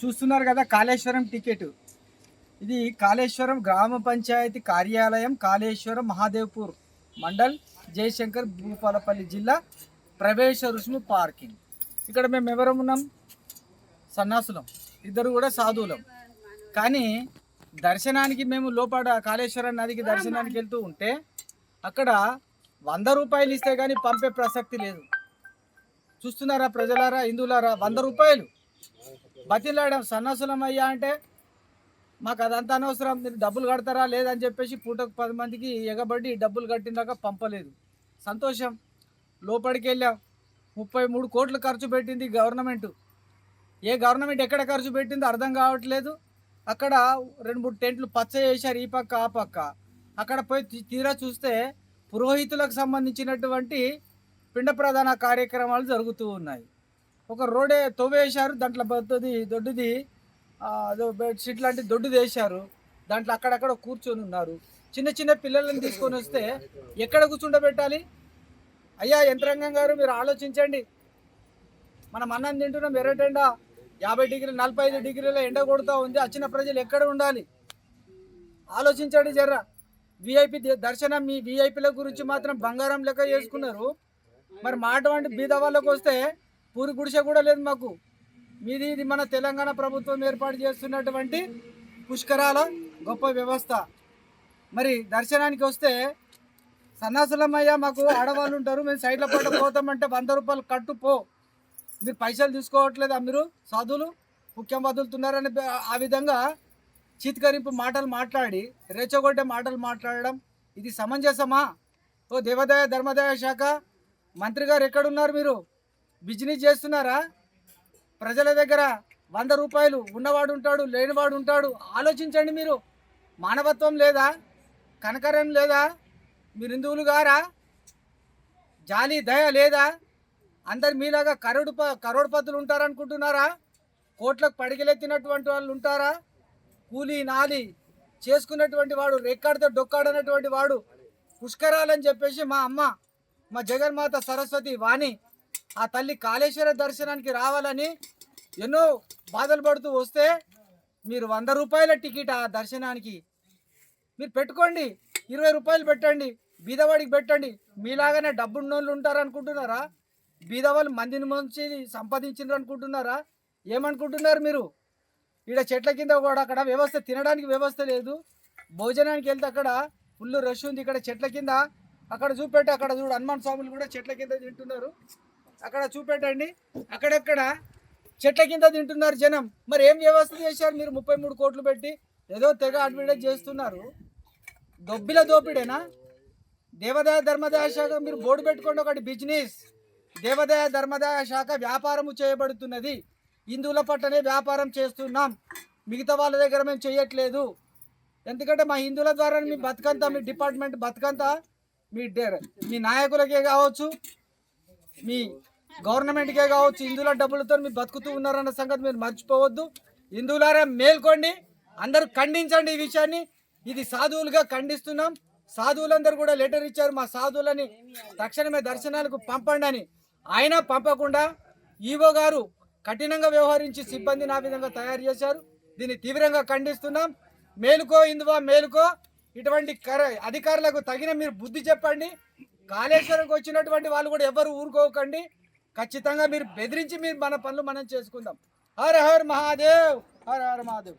చూస్తున్నారు కదా కాళేశ్వరం టికెట్. ఇది కాళేశ్వరం గ్రామ పంచాయతీ కార్యాలయం, కాళేశ్వరం మహాదేవ్పూర్ మండల్, జయశంకర్ భూపాలపల్లి జిల్లా, ప్రవేశ రుసుము పార్కింగ్. ఇక్కడ మేము ఎవరం ఉన్నాం? సన్నాసులం, ఇద్దరు కూడా సాధువులం. కానీ దర్శనానికి మేము లోపల కాళేశ్వరం నదికి దర్శనానికి వెళ్తూ ఉంటే అక్కడ 100 రూపాయలు ఇస్తే కానీ పంపే ప్రసక్తి లేదు. చూస్తున్నారా ప్రజలారా, హిందువులారా? 100 రూపాయలు బతిలాడాం. సన్నాసులం అయ్యా అంటే మాకు అదంతా అనవసరం, మీరు డబ్బులు కడతారా లేదని చెప్పేసి పూటకు 10 మందికి ఎగబడి డబ్బులు కట్టినాక పంపలేదు. సంతోషం. లోపలికి వెళ్ళాం. 33 కోట్లు ఖర్చు పెట్టింది గవర్నమెంట్. ఏ గవర్నమెంట్ ఎక్కడ ఖర్చు పెట్టిందో అర్థం కావట్లేదు. అక్కడ 2-3 టెంట్లు పచ్చ చేశారు, ఈ పక్క ఆ పక్క. అక్కడ పోయి తీరా చూస్తే పురోహితులకు సంబంధించినటువంటి పిండ ప్రధాన కార్యక్రమాలు జరుగుతూ ఉన్నాయి. ఒక రోడే తవ్వేశారు, దాంట్లో దొడ్డుది బెడ్షీట్ లాంటి దొడ్డుది వేశారు. దాంట్లో అక్కడక్కడ కూర్చొని ఉన్నారు. చిన్న చిన్న పిల్లలను తీసుకొని వస్తే ఎక్కడ కూర్చుండబెట్టాలి? అయ్యా యంత్రాంగం గారు, మీరు ఆలోచించండి. మనం అన్నం తింటున్నాం, ఎర్రటెండ 50 డిగ్రీలు 45 డిగ్రీల ఎండ కొడుతూ ఉంది. వచ్చిన ప్రజలు ఎక్కడ ఉండాలి? ఆలోచించండి జర్రా. విఐపి దర్శనం, మీ విఐపీల గురించి మాత్రం బంగారం లెక్క చేసుకున్నారు. మరి మాట వంటి బీద వాళ్ళకు వస్తే పూరి గుడిసె కూడా లేదు మాకు. ఇది మన తెలంగాణ ప్రభుత్వం ఏర్పాటు చేస్తున్నటువంటి పుష్కరాల గొప్ప వ్యవస్థ. మరి దర్శనానికి వస్తే సన్నాసులమయ్యా, మాకు ఆడవాళ్ళు ఉంటారు, మేము సైడ్ల పాట పోతామంటే 100 రూపాయలు కట్టు పో. మీరు పైసలు తీసుకోవట్లేదా? మీరు సాధువులు ముఖ్యం వదులుతున్నారని ఆ విధంగా చీత్కరింపు మాటలు మాట్లాడి, రెచ్చగొట్టే మాటలు మాట్లాడడం ఇది సమంజసమా? ఓ దేవాదాయ ధర్మాదాయ శాఖ మంత్రి గారు ఎక్కడున్నారు? మీరు బిజినెస్ చేస్తున్నారా? ప్రజల దగ్గర 100 రూపాయలు ఉన్నవాడు ఉంటాడు, లేనివాడు ఉంటాడు. ఆలోచించండి. మీరు మానవత్వం లేదా? కనకరం లేదా? మీరు హిందువులు గారా? జాలి దయ లేదా? అందరు మీలాగా కరోడ్పతులు ఉంటారనుకుంటున్నారా? కోట్లకు పడిగెలెత్తినటువంటి వాళ్ళు ఉంటారా? కూలీ నాలి చేసుకున్నటువంటి వాడు, రెక్కాడితే డొక్కాడనటువంటి వాడు పుష్కరాలని చెప్పేసి మా అమ్మ, మా జగన్మాత సరస్వతి వాణి, ఆ తల్లి కాళేశ్వర దర్శనానికి రావాలని ఎన్నో బాధలు పడుతూ వస్తే మీరు 100 రూపాయల టికెట్ ఆ దర్శనానికి మీరు పెట్టుకోండి. 20 రూపాయలు పెట్టండి, బీదవాడికి పెట్టండి. మీలాగానే డబ్బున్నోళ్ళు ఉంటారనుకుంటున్నారా? బీదవాళ్ళు మందిని మంచి సంపాదించారు అనుకుంటున్నారా? ఏమనుకుంటున్నారు మీరు? ఇక్కడ చెట్ల కింద కూడా అక్కడ వ్యవస్థ, తినడానికి వ్యవస్థ లేదు. భోజనానికి వెళ్తే అక్కడ ఫుల్ రష్ ఉంది. ఇక్కడ చెట్ల కింద అక్కడ చూపెట్టి, అక్కడ చూడు హనుమాన్ స్వాములు కూడా చెట్ల కింద తింటున్నారు. అక్కడ చూపెట్టండి, అక్కడక్కడ చెట్ల కింద తింటున్నారు జనం. మరి ఏం వ్యవస్థ చేశారు మీరు? 33 కోట్లు పెట్టి ఏదో తెగ అడ్వర్టైజ్ చేస్తున్నారు. దొబ్బిల దోపిడేనా? దేవాదాయ ధర్మాదాయ శాఖ మీరు బోర్డు పెట్టుకోండి, ఒకటి బిజినెస్. దేవాదాయ ధర్మాదాయ శాఖ వ్యాపారము చేయబడుతున్నది. హిందువుల పట్టనే వ్యాపారం చేస్తున్నాం, మిగతా వాళ్ళ దగ్గర మేము చేయట్లేదు. ఎందుకంటే మా హిందువుల ద్వారా మీ బతుకంతా, మీ డిపార్ట్మెంట్ బతుకంతా మీ నాయకులకే కావచ్చు, మీ గవర్నమెంట్కే కావచ్చు, హిందువుల డబ్బులతో మీరు బతుకుతూ ఉన్నారన్న సంగతి మీరు మర్చిపోవద్దు. హిందువులారా మేల్కోండి, అందరూ ఖండించండి ఈ విషయాన్ని. ఇది సాధువులుగా ఖండిస్తున్నాం. సాధువులందరూ కూడా లెటర్ ఇచ్చారు, మా సాధువులని తక్షణమే దర్శనాలకు పంపండి అని. అయినా పంపకుండా ఈవో గారు కఠినంగా వ్యవహరించి సిబ్బందిని ఆ విధంగా తయారు చేశారు. దీన్ని తీవ్రంగా ఖండిస్తున్నాం. మేలుకో హిందువా, మేలుకో. ఇటువంటి అధికారులకు తగిన మీరు బుద్ధి చెప్పండి. కాళేశ్వరంకి వచ్చినటువంటి వాళ్ళు కూడా ఎవరు ఊరుకోకండి. ఖచ్చితంగా మీరు బెదిరించి మీరు మన పనులు మనం చేసుకుందాం. హర హర్ మహాదేవ్, హర హర మహాదేవ్.